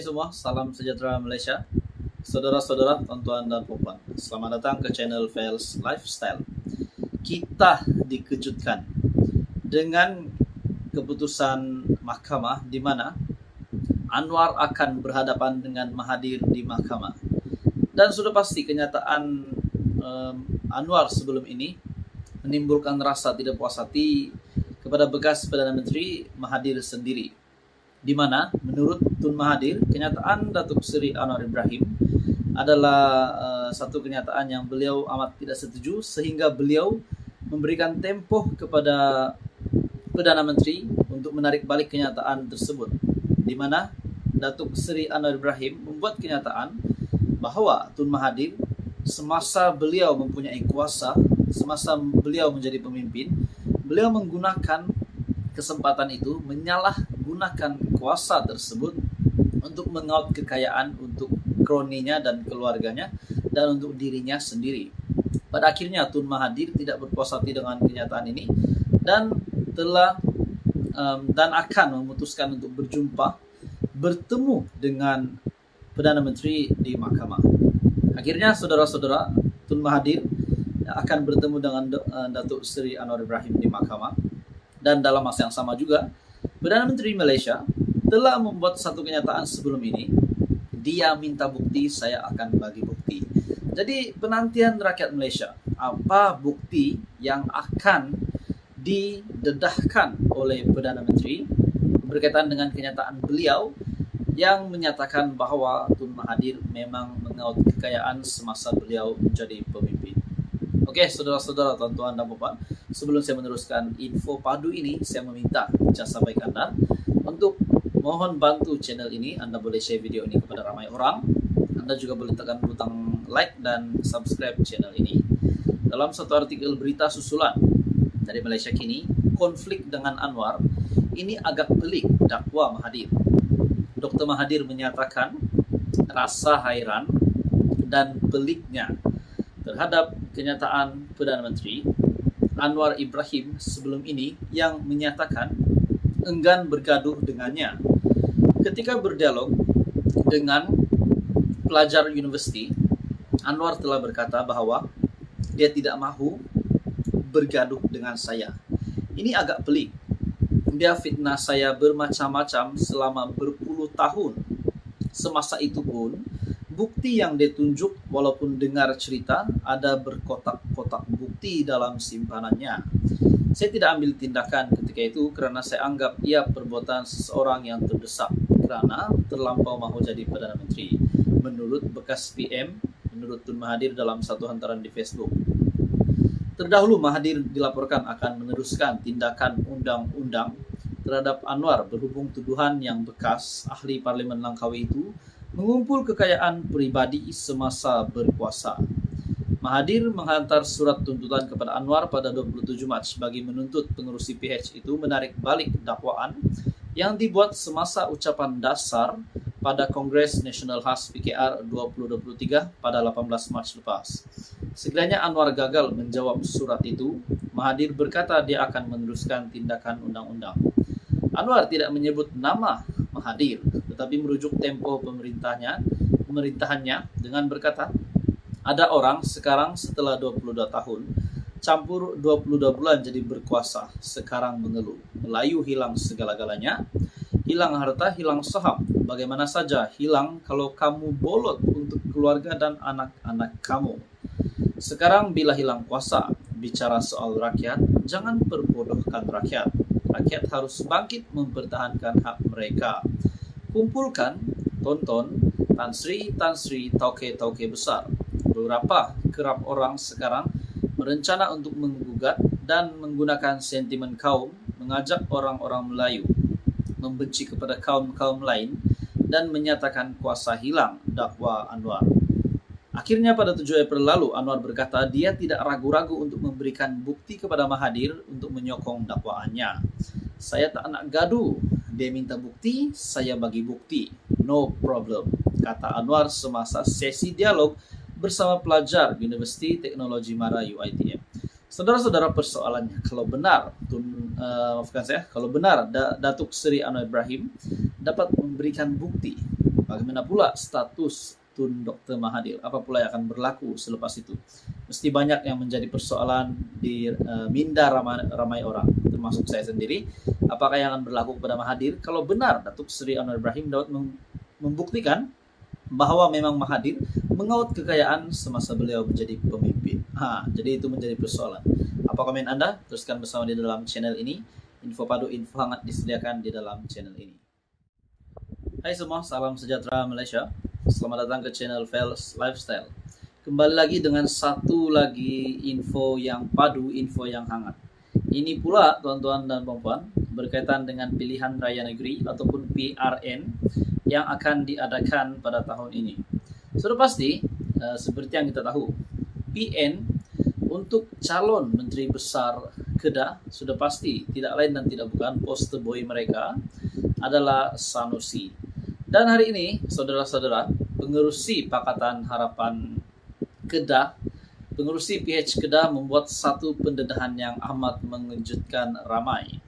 semua, salam sejahtera Malaysia. Saudara-saudara, tuan-tuan dan puan, selamat datang ke channel Fails Lifestyle. Kita dikejutkan dengan keputusan mahkamah di mana Anwar akan berhadapan dengan Mahathir di mahkamah. Dan sudah pasti kenyataan Anwar sebelum ini menimbulkan rasa tidak puas hati kepada bekas Perdana Menteri Mahathir sendiri, di mana menurut Tun Mahathir, kenyataan Datuk Seri Anwar Ibrahim adalah satu kenyataan yang beliau amat tidak setuju, sehingga beliau memberikan tempoh kepada Perdana Menteri untuk menarik balik kenyataan tersebut, di mana Datuk Seri Anwar Ibrahim membuat kenyataan bahwa Tun Mahathir semasa beliau mempunyai kuasa, semasa beliau menjadi pemimpin, beliau menggunakan kesempatan itu, menyalahgunakan kuasa tersebut untuk mengaut kekayaan untuk kroninya dan keluarganya dan untuk dirinya sendiri. Pada akhirnya Tun Mahathir tidak berpuas hati dengan kenyataan ini dan akan memutuskan untuk bertemu dengan Perdana Menteri di mahkamah. Akhirnya saudara-saudara, Tun Mahathir akan bertemu dengan Datuk Seri Anwar Ibrahim di mahkamah. Dan dalam masa yang sama juga, Perdana Menteri Malaysia telah membuat satu kenyataan sebelum ini. Dia minta bukti, saya akan bagi bukti. Jadi penantian rakyat Malaysia, apa bukti yang akan didedahkan oleh Perdana Menteri berkaitan dengan kenyataan beliau yang menyatakan bahwa Tun Mahathir memang mengaut kekayaan semasa beliau menjadi pemimpin. Oke, saudara-saudara, tuan-tuan dan puan, sebelum saya meneruskan info padu ini, saya meminta jasa baik Anda untuk mohon bantu channel ini. Anda boleh share video ini kepada ramai orang. Anda juga boleh tekan butang like dan subscribe channel ini. Dalam satu artikel berita susulan dari Malaysia Kini, konflik dengan Anwar ini agak pelik dakwa Mahathir. Dr. Mahathir menyatakan rasa hairan dan peliknya terhadap kenyataan Perdana Menteri Anwar Ibrahim sebelum ini yang menyatakan enggan bergaduh dengannya. Ketika berdialog dengan pelajar universiti, Anwar telah berkata bahwa dia tidak mahu bergaduh dengan saya. Ini agak pelik. Dia fitnah saya bermacam-macam selama berpuluh tahun. Semasa itu pun, bukti yang ditunjuk walaupun dengar cerita ada berkotak-kotak bukti dalam simpanannya. Saya tidak ambil tindakan ketika itu kerana saya anggap ia perbuatan seseorang yang terdesak kerana terlampau mahu jadi Perdana Menteri. Menurut bekas PM, menurut Tun Mahathir dalam satu hantaran di Facebook. Terdahulu Mahathir dilaporkan akan meneruskan tindakan undang-undang terhadap Anwar berhubung tuduhan yang bekas ahli Parlimen Langkawi itu mengumpul kekayaan pribadi semasa berkuasa. Mahathir menghantar surat tuntutan kepada Anwar pada 27 Mac bagi menuntut pengerusi PH itu menarik balik dakwaan yang dibuat semasa ucapan dasar pada Kongres Nasional Khas PKR 2023 pada 18 Mac lepas. Sekiranya Anwar gagal menjawab surat itu, Mahathir berkata dia akan meneruskan tindakan undang-undang. Anwar tidak menyebut nama Mahathir, tetapi merujuk tempo pemerintahannya dengan berkata, ada orang sekarang setelah 22 tahun, campur 22 bulan jadi berkuasa, sekarang mengeluh. Melayu hilang segala-galanya, hilang harta, hilang saham. Bagaimana saja hilang kalau kamu bolot untuk keluarga dan anak-anak kamu. Sekarang bila hilang kuasa, bicara soal rakyat, jangan perbodohkan rakyat. Rakyat harus bangkit mempertahankan hak mereka. Kumpulkan, tonton, Tan Sri, tauke-tauke besar. Beberapa kerap orang sekarang berencana untuk menggugat dan menggunakan sentimen kaum, mengajak orang-orang Melayu membenci kepada kaum-kaum lain dan menyatakan kuasa hilang, dakwa Anwar. Akhirnya pada 7 April lalu, Anwar berkata dia tidak ragu-ragu untuk memberikan bukti kepada Mahathir untuk menyokong dakwaannya. Saya tak nak gaduh. Dia minta bukti, saya bagi bukti. No problem, kata Anwar semasa sesi dialog bersama pelajar Universiti Teknologi Mara UiTM. Saudara-saudara, persoalannya, kalau benar Datuk Seri Anwar Ibrahim dapat memberikan bukti Bagaimana pula status Tun Dr. Mahathir? Apa pula yang akan berlaku selepas itu? Mesti banyak yang menjadi persoalan di minda ramai orang, termasuk saya sendiri. Apakah yang akan berlaku kepada Mahathir kalau benar Datuk Seri Anwar Ibrahim dapat membuktikan bahwa memang Mahathir mengaut kekayaan semasa beliau menjadi pemimpin. Jadi itu menjadi persoalan. Apa komen Anda? Teruskan bersama di dalam channel ini. Info padu, info hangat disediakan di dalam channel ini. Hai semua, salam sejahtera Malaysia. Selamat datang ke channel Fels Lifestyle. Kembali lagi dengan satu lagi info yang padu, info yang hangat. Ini pula tuan-tuan dan puan-puan berkaitan dengan pilihan raya negeri ataupun PRN yang akan diadakan pada tahun ini. Sudah pasti, seperti yang kita tahu, PN untuk calon Menteri Besar Kedah sudah pasti tidak lain dan tidak bukan poster boy mereka adalah Sanusi. Dan hari ini, saudara-saudara, pengerusi Pakatan Harapan Kedah, pengerusi PH Kedah membuat satu pendedahan yang amat mengejutkan ramai.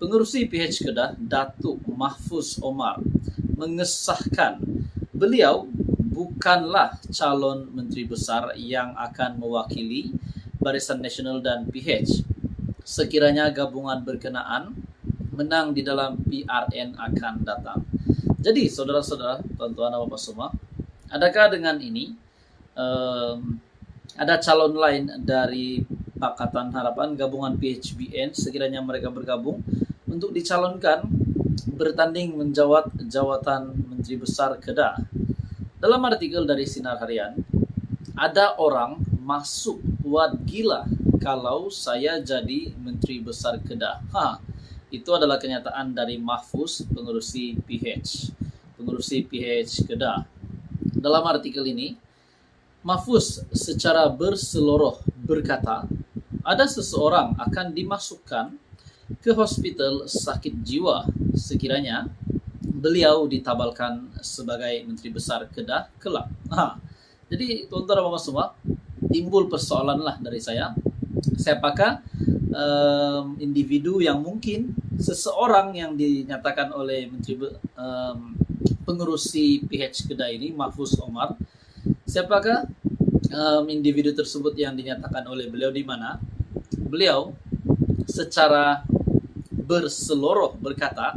Pengerusi PH Kedah, Datuk Mahfuz Omar, mengesahkan beliau bukanlah calon Menteri Besar yang akan mewakili Barisan Nasional dan PH. Sekiranya gabungan berkenaan menang di dalam PRN akan datang. Jadi, saudara-saudara, tuan-tuan dan bapak semua, adakah dengan ini ada calon lain dari Pakatan Harapan gabungan PHBN sekiranya mereka bergabung untuk dicalonkan bertanding menjawat jawatan Menteri Besar Kedah? Dalam artikel dari Sinar Harian, ada orang masuk buat gila kalau saya jadi Menteri Besar Kedah. Itu adalah kenyataan dari Mahfuz, pengerusi PH Kedah. Dalam artikel ini, Mahfuz secara berseloroh berkata, ada seseorang akan dimasukkan ke hospital sakit jiwa sekiranya beliau ditabalkan sebagai Menteri Besar Kedah kelak. Jadi tuan-tuan dan bapak semua, timbul persoalan lah dari saya. Siapakah individu yang mungkin seseorang yang dinyatakan oleh pengerusi PH Kedah ini, Mahfuz Omar, siapakah individu tersebut yang dinyatakan oleh beliau, di mana beliau secara berseloroh berkata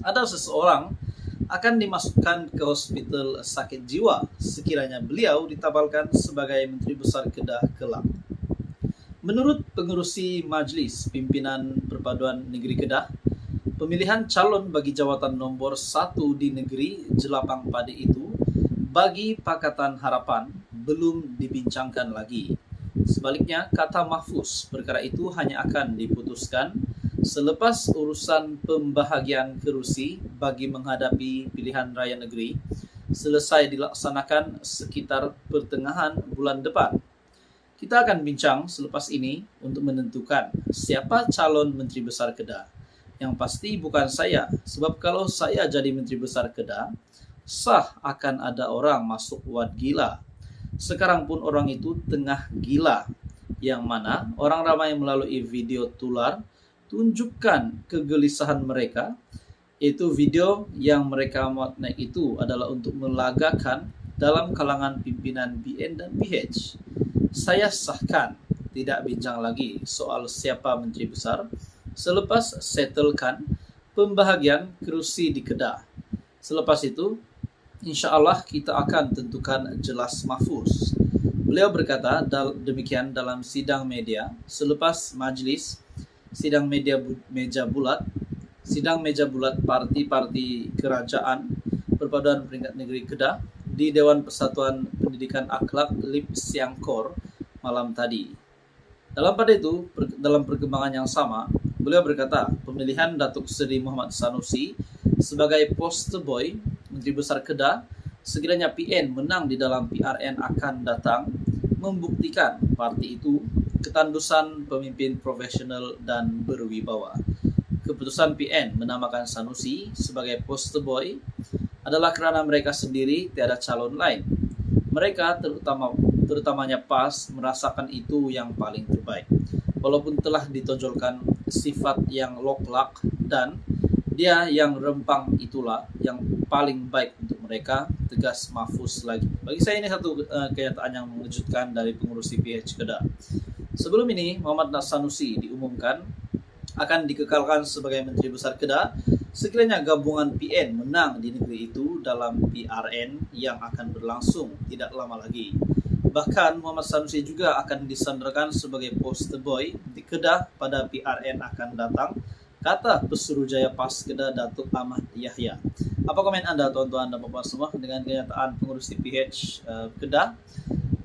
ada seseorang akan dimasukkan ke hospital sakit jiwa sekiranya beliau ditabalkan sebagai Menteri Besar Kedah kelak. Menurut pengerusi Majlis Pimpinan Perpaduan Negeri Kedah, pemilihan calon bagi jawatan nombor 1 di negeri Jelapang Padi itu bagi Pakatan Harapan belum dibincangkan lagi. Sebaliknya, kata Mahfuz, perkara itu hanya akan diputuskan selepas urusan pembahagian kerusi bagi menghadapi pilihan raya negeri selesai dilaksanakan sekitar pertengahan bulan depan. Kita akan bincang selepas ini untuk menentukan siapa calon Menteri Besar Kedah. Yang pasti bukan saya, sebab kalau saya jadi Menteri Besar Kedah, sah akan ada orang masuk wad gila. Sekarang pun orang itu tengah gila, yang mana orang ramai melalui video tular tunjukkan kegelisahan mereka. Itu video yang mereka naik itu adalah untuk melagakan dalam kalangan pimpinan BN dan PH. Saya sahkan, tidak bincang lagi soal siapa Menteri Besar selepas settlekan pembahagian kerusi di Kedah. Selepas itu, insya Allah kita akan tentukan jelas Mahfuz. Beliau berkata demikian dalam sidang media selepas majlis sidang meja bulat parti-parti kerajaan Perpaduan Peringkat Negeri Kedah di Dewan Persatuan Pendidikan Akhlak Lip Siangkor malam tadi. Dalam perkembangan yang sama, beliau berkata pemilihan Datuk Seri Muhammad Sanusi sebagai poster boy Menteri Besar Kedah sekiranya PN menang di dalam PRN akan datang membuktikan parti itu ketandusan pemimpin profesional dan berwibawa. Keputusan PN menamakan Sanusi sebagai poster boy adalah kerana mereka sendiri tiada calon lain. Mereka terutamanya PAS merasakan itu yang paling terbaik. Walaupun telah ditonjolkan sifat yang loklak dan dia yang rempang itulah yang paling baik untuk mereka, tegas Mahfuz lagi. Bagi saya ini satu kenyataan yang mengejutkan dari pengurus CPH Kedah. Sebelum ini, Muhammad Sanusi diumumkan akan dikekalkan sebagai Menteri Besar Kedah sekiranya gabungan PN menang di negeri itu dalam PRN yang akan berlangsung tidak lama lagi. Bahkan Muhammad Sanusi juga akan disandarkan sebagai poster boy di Kedah pada PRN akan datang, kata Pesuruhjaya PAS Kedah Datuk Ahmad Yahya. Apa komen Anda tuan-tuan dan puan semua dengan kenyataan pengurus CPH Kedah?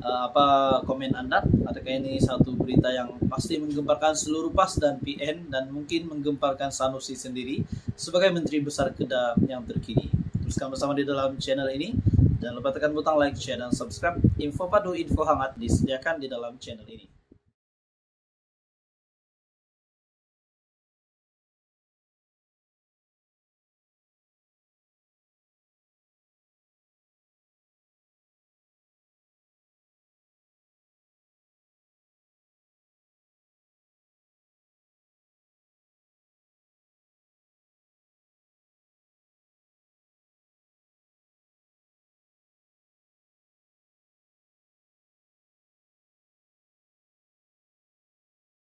Apa komen Anda? Adakah ini satu berita yang pasti menggemparkan seluruh PAS dan PN dan mungkin menggemparkan Sanusi sendiri sebagai Menteri Besar Kedah yang terkini? Teruskan bersama di dalam channel ini. Jangan lupa tekan butang like, share, dan subscribe. Info padu, info hangat disediakan di dalam channel ini.